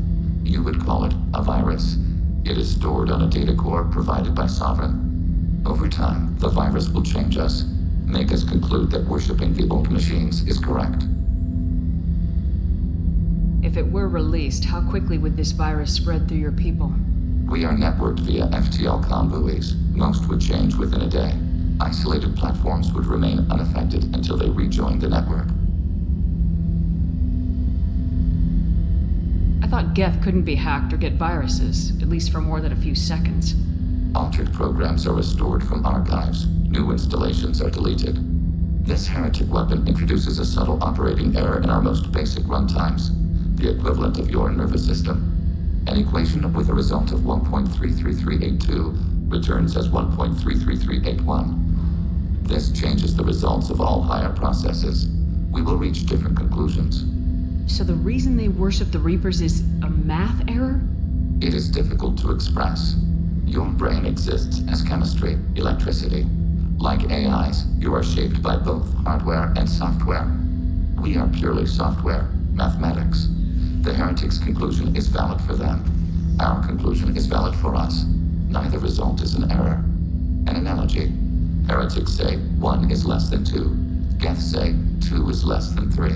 You would call it a virus. It is stored on a data core provided by Sovereign. Over time, the virus will change us, make us conclude that worshipping the old machines is correct. If it were released, how quickly would this virus spread through your people? We are networked via FTL comm buoys. Most would change within a day. Isolated platforms would remain unaffected until they rejoined the network. I thought Geth couldn't be hacked or get viruses, at least for more than a few seconds. Altered programs are restored from archives. New installations are deleted. This heretic weapon introduces a subtle operating error in our most basic runtimes, the equivalent of your nervous system. An equation with a result of 1.33382 returns as 1.33381. This changes the results of all higher processes. We will reach different conclusions. So the reason they worship the Reapers is a math error? It is difficult to express. Your brain exists as chemistry, electricity. Like AIs, you are shaped by both hardware and software. We are purely software, mathematics. The heretics' conclusion is valid for them. Our conclusion is valid for us. Neither result is an error. An analogy. Heretics say 1 is less than 2. Geth say 2 is less than 3.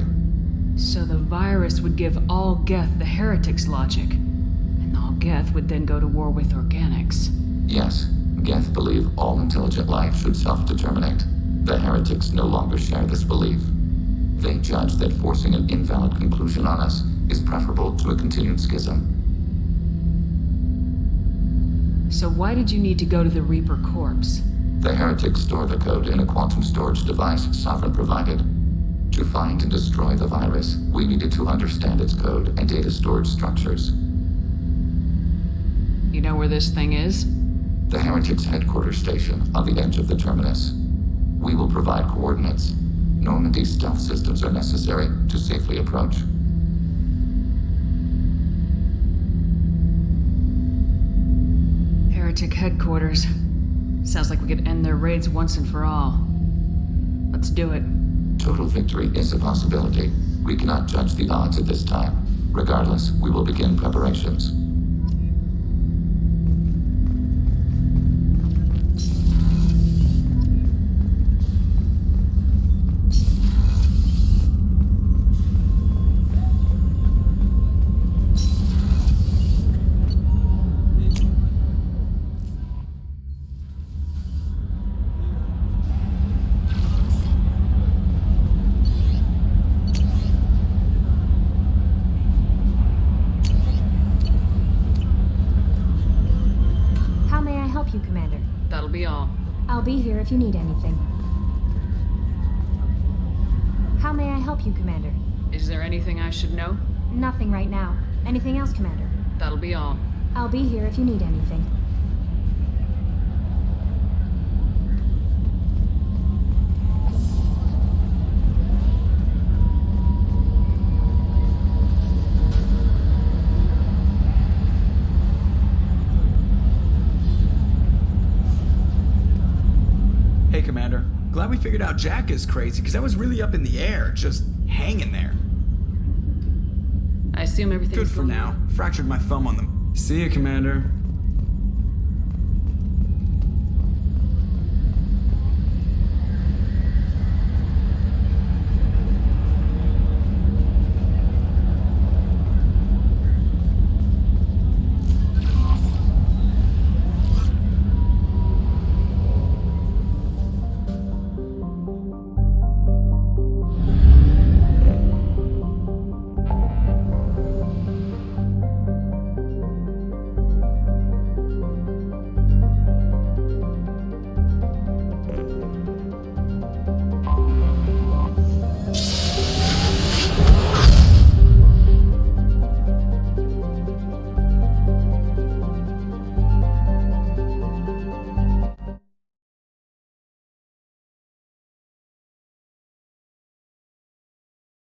So the virus would give all Geth the heretics' logic, and all Geth would then go to war with organics. Yes, Geth believe all intelligent life should self-determinate. The heretics no longer share this belief. They judge that forcing an invalid conclusion on us is preferable to a continued schism. So why did you need to go to the Reaper corpse? The heretics store the code in a quantum storage device Sovereign provided. To find and destroy the virus, we needed to understand its code and data storage structures. You know where this thing is? The heretics' headquarters station on the edge of the terminus. We will provide coordinates. Normandy stealth systems are necessary to safely approach. Heretic headquarters. Sounds like we could end their raids once and for all. Let's do it. Total victory is a possibility. We cannot judge the odds at this time. Regardless, we will begin preparations. I'll be here if you need anything. How may I help you, Commander? Is there anything I should know? Nothing right now. Anything else, Commander? That'll be all. I'll be here if you need anything. glad we figured out Jack is crazy, because I was really up in the air, just hanging there. I assume everything's Good for now. Fractured my thumb on them. See ya, Commander.